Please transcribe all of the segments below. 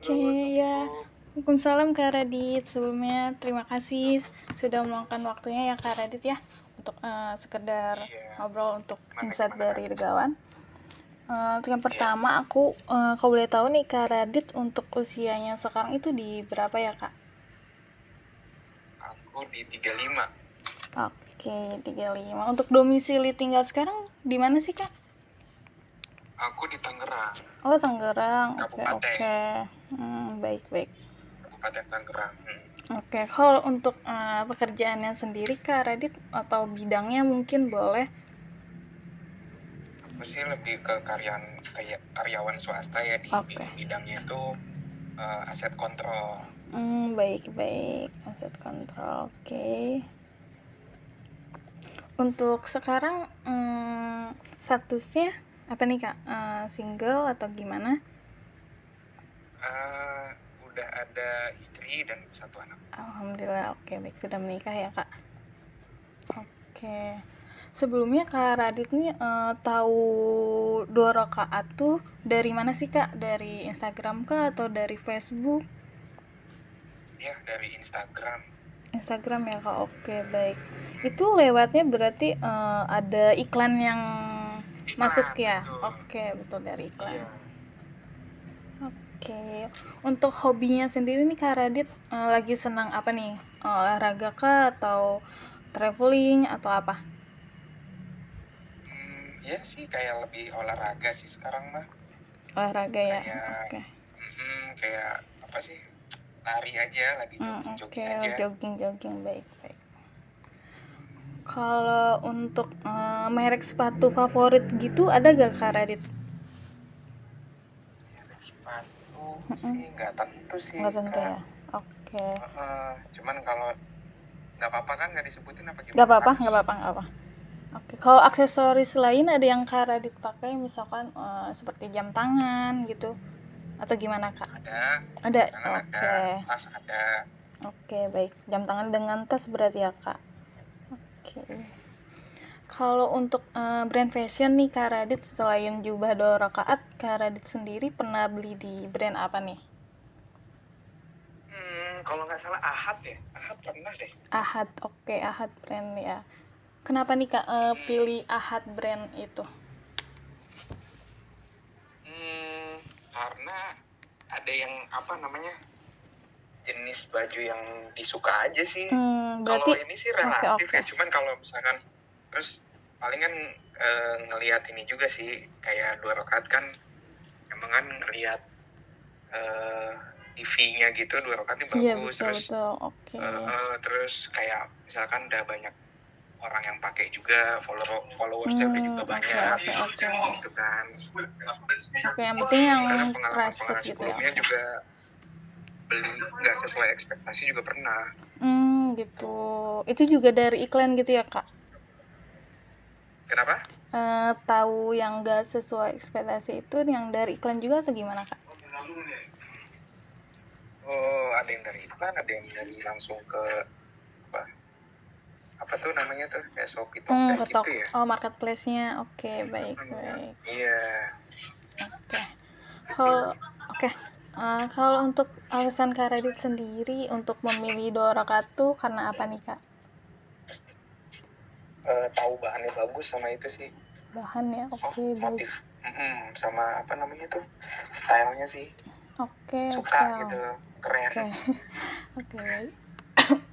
Oke, Halo, ya. Assalamualaikum. Waalaikumsalam Kak Radit. Sebelumnya terima kasih sudah meluangkan waktunya ya Kak Radit ya untuk sekedar Iya, ngobrol untuk gimana insight gimana Kak? dari Regawan. Yang Iya, pertama aku kalau boleh tahu nih Kak Radit untuk usianya sekarang itu di berapa ya Kak? aku di 35. Oke, 35. Untuk domisili tinggal sekarang di mana sih Kak? Aku di Tangerang, Oh, Tangerang. Oke, Kabupaten, oke. Baik, baik. Kabupaten Tangerang. Oke, kalau untuk pekerjaannya sendiri Kak Radit atau bidangnya mungkin boleh. Aku sih lebih ke karyawan swasta ya di Oke. bidangnya itu aset kontrol. Baik, baik. Aset kontrol. Oke. Untuk sekarang statusnya apa nih Kak? Single atau gimana? Eh, udah ada istri dan satu anak. Alhamdulillah. Oke, baik, sudah menikah ya Kak. Oke. Sebelumnya Kak Radit nih tahu Dua Rakaat tuh dari mana sih Kak? Dari Instagram kah atau dari Facebook? Ya, dari Instagram. Instagram ya Kak. Oke, baik. Itu lewatnya berarti ada iklan yang masuk Iklan, ya? betul. Oke, betul, dari iklan. Iya. Oke. Untuk hobinya sendiri nih Kak Radit lagi senang apa nih? Olahraga kah atau traveling atau apa? Ya sih kayak lebih olahraga sih sekarang mah. Olahraga ya. Kayak Oke. kayak apa sih? Lari aja, lagi Oke, jogging-jogging aja. jogging-jogging, baik, baik. Kalau untuk merek sepatu favorit gitu ada gak Kak Radit? Merek sepatu sih nggak tentu sih, Nggak tentu Kak. ya. Oke. Cuman kalau nggak apa-apa kan nggak disebutin apa Gak gimana, apa-apa, Kak? nggak apa-apa, nggak apa. Oke. Kalau aksesoris lain ada yang Kak Radit pakai misalkan seperti jam tangan gitu atau gimana Kak? Ada, Ada. jam tangan ada, Oke. tas ada. Oke, baik. Jam tangan dengan tas berarti ya Kak. Oke. Kalau untuk brand fashion nih Kak Radit, selain jubah Dua Rakaat, Kak Radit sendiri pernah beli di brand apa nih? Kalau nggak salah Ahad ya, Ahad pernah deh. Ahad. Oke, Ahad brand ya. Kenapa nih Kak pilih Ahad brand itu? Karena ada yang apa namanya, jenis baju yang disuka aja sih. Berarti Kalau ini sih relatif oke. ya, cuman kalau misalkan terus paling kan ngelihat ini juga sih, kayak Dua Rakaat kan emang kan ngelihat TV-nya gitu, Dua Rakaat ini Iya, bagus. betul, Terus betul. Oke. terus kayak misalkan udah banyak orang yang pakai juga, followersnya juga Oke, banyak oke. gitu kan. Oke, yang penting yang Karena trusted pengalaman gitu ya. sebelumnya Oke. juga beli nggak sesuai ekspektasi juga pernah. Gitu. Itu juga dari iklan gitu ya Kak? Kenapa? Tahu yang gak sesuai ekspektasi itu yang dari iklan juga atau gimana Kak? Oh, ada yang dari iklan, ada yang dari langsung ke apa tuh namanya tuh, kayak Shopee, Tokped gitu ya. Oh, marketplace-nya. Oke, baik, baik. Iya. Oke. Oke. Kalau untuk alasan Kak Radit sendiri untuk memilih Dua Rakaat tuh karena apa nih Kak? Tahu bahannya bagus sama itu sih. Bahan ya. Oke, baik. Motif sama apa namanya tuh, stylenya sih Oke, suka style. gitu, keren. Oke. Oke, baik.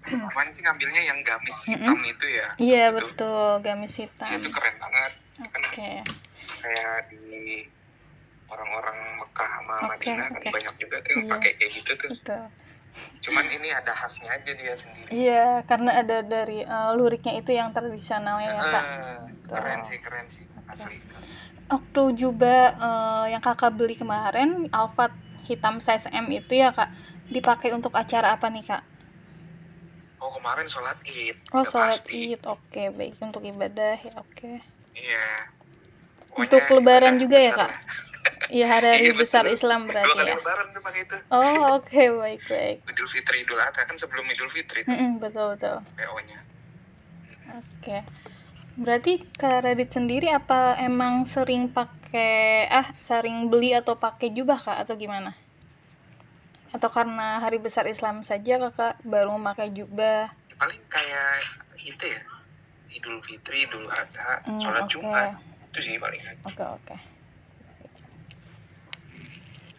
Kemarin sih ngambilnya yang gamis hitam itu ya. Iya, Itu betul, gamis hitam. itu keren banget. Kan Oke. kayak di orang-orang Mekah sama Madinah kan Oke. banyak juga tuh yang Iya. pakai kayak gitu tuh. Betul. Cuman ini ada khasnya aja dia sendiri. Iya, karena ada dari luriknya itu yang tradisionalnya ya Kak. Keren sih, asli. Waktu juga yang Kakak beli kemarin, Alphard hitam size M itu ya Kak, dipakai untuk acara apa nih Kak? Oh, kemarin sholat Id. Oh, Udah sholat pasti. Id. Oke, baik, untuk ibadah ya. Oke. Iya. Untuk lebaran juga ya Kak? Iya, hari Iya, besar betul. Islam 2 berarti kali ya. lebaran tuh pakai itu. Oh, oke, baik, baik. Idul Fitri, Idul Adha kan sebelum Idul Fitri tuh Betul, betul. PO-nya. Oke. Berarti Kak Radit sendiri apa emang sering beli atau pakai jubah Kak atau gimana? Atau karena hari besar Islam saja kakak baru memakai jubah? Paling kayak itu ya, Idul Fitri, Idul Adha, sholat Oke. Jumat, itu sih palingan. Oke.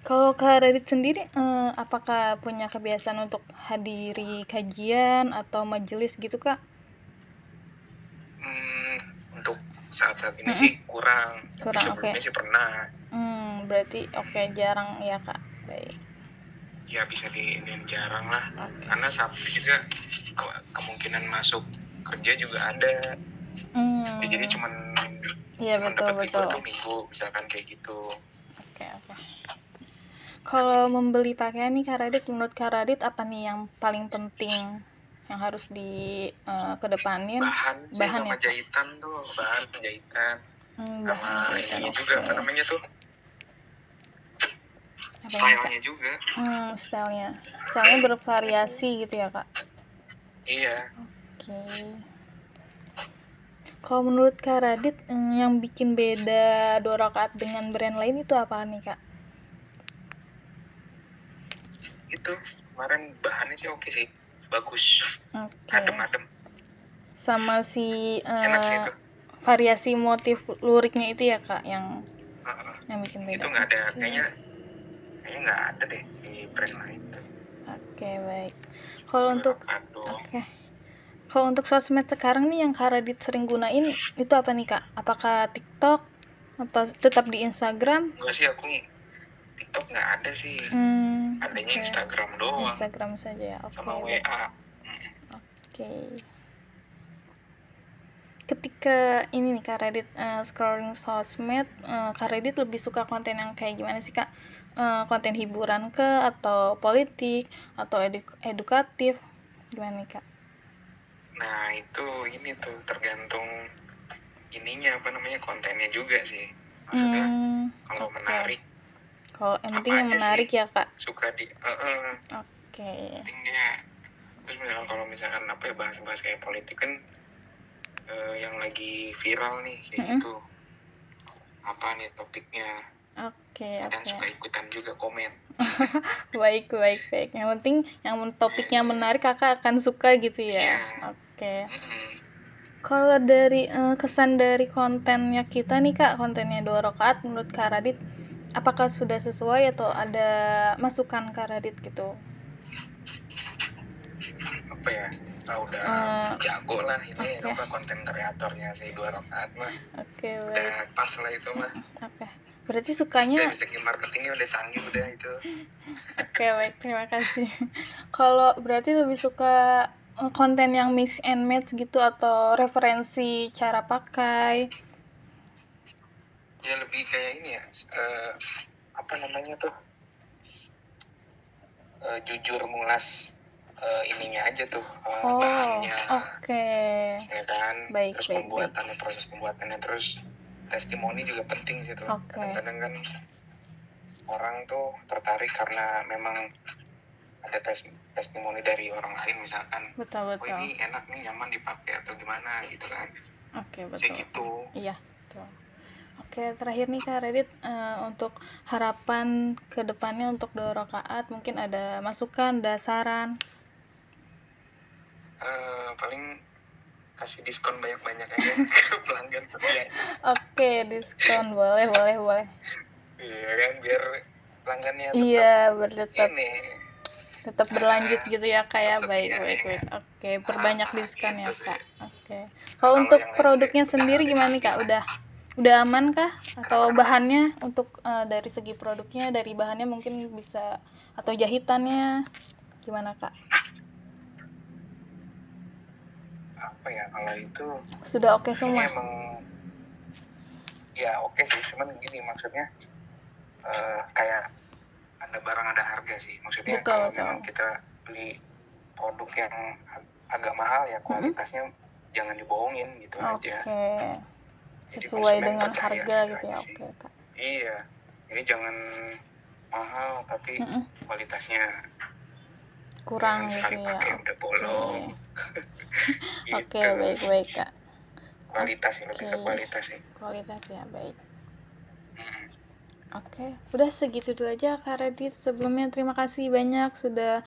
Kalau Kak Radit sendiri, apakah punya kebiasaan untuk hadiri kajian atau majelis gitu Kak? Untuk saat-saat ini sih kurang, tapi Kurang, sebelumnya oke. sih pernah. Berarti jarang ya Kak. Baik. Ya bisa diinin jarang lah, Oke. karena Sabtu juga kemungkinan masuk kerja juga ada. Jadi cuman Iya, betul. dapat libur tuh Minggu, misalkan kayak gitu. Oke. Kalau membeli pakaian nih Kak Radit, menurut Kak Radit apa nih yang paling penting yang harus kedepanin? Bahan sih sama ya Kak? jahitan tuh, bahan penjahitan. Sama jahitan, ininya oke. juga, apa namanya tuh, Apa ini, Kak? stylenya juga. Stylenya bervariasi gitu ya Kak? Iya. Oke. Kalau menurut Kak Radit, yang bikin beda 2 rakaat dengan brand lain itu apa nih Kak? Itu kemarin bahannya sih oke sih, bagus. Oke. Adem-adem. Sama si Enak sih itu. variasi motif luriknya itu ya Kak yang bikin beda. Itu nggak ada, kayaknya nggak ada deh di brand lain tuh. Oke, baik. Kalau untuk sosmed sekarang nih yang Kak Radit sering gunain itu apa nih Kak? Apakah TikTok atau tetap di Instagram? Enggak sih, aku TikTok nggak ada sih. Adanya Instagram doang. Instagram saja ya. Oke. Sama WA. Oke. Ketika ini nih Kak Radit scrolling sosmed, Kak Radit lebih suka konten yang kayak gimana sih Kak? Konten hiburan ke atau politik atau edukatif? Gimana nih Kak? Nah itu ini tuh tergantung ininya, apa namanya, kontennya juga sih. Maksudnya kalau menarik. Kalau penting yang menarik ya Kak? Suka di Oke. pentingnya. Terus kalau misalkan apa ya, bahas-bahas kayak politik kan yang lagi viral nih kayak gitu. Apa nih topiknya? Oke. Kadang suka ikutan juga komen. Baik. Yang penting yang topiknya menarik Kakak akan suka gitu ya. Oke. Kalau dari kesan dari kontennya kita nih Kak, kontennya 2 rakaat menurut Kak Radit, apakah sudah sesuai atau ada masukan Kak Radit gitu? Apa ya? Udah jago lah ini konten kreatornya si 2 rakaat mah. Oke, baik. Udah pas lah itu mah. Oke. Berarti sukanya dari segi marketingnya udah canggih udah itu. Oke, baik, terima kasih. Kalau berarti lebih suka konten yang mix and match gitu atau referensi cara pakai? Ya lebih kayak ini ya, apa namanya tuh, jujur ngulas ininya aja tuh, bahannya. Oke. Ya kan. Baik, terus proses pembuatannya, terus testimoni juga penting sih tuh. Kadang-kadang kan orang tuh tertarik karena memang ada testimoni dari orang lain misalkan. Betul. Oh ini enak nih, nyaman dipakai atau gimana gitu kan. Oke, betul. Kayak gitu. Iya, betul. Oke, terakhir nih Kak Radit, untuk harapan ke depannya untuk 2 rakaat, mungkin ada masukan, ada saran? Paling kasih diskon banyak-banyak aja ke pelanggan setia. Oke, diskon boleh. Iya kan, biar pelanggannya tetap berlanjut gitu ya Kak ya. Baik. Oke, perbanyak diskon ya Kak. Oke. Kalau untuk produknya sendiri gimana nih Kak? Udah aman kah? Atau bahannya untuk dari segi produknya, dari bahannya mungkin bisa, atau jahitannya gimana Kak? Apa ya, kalau itu sudah oke semua? Emang ya oke sih, cuman gini maksudnya, kayak ada barang ada harga sih. Maksudnya kalau memang kita beli produk yang agak mahal ya, kualitasnya jangan dibohongin gitu aja. Oke. Sesuai dengan harga gitu ya. Oke Kak. Iya, jadi jangan mahal tapi kualitasnya kurang gitu sekali ya. pakai udah bolong. Oke, baik Kak. Kualitas ya, lebih ke kualitas sih. Kualitas ya, baik. Oke, udah segitu dulu aja Kak Radit. Sebelumnya terima kasih banyak sudah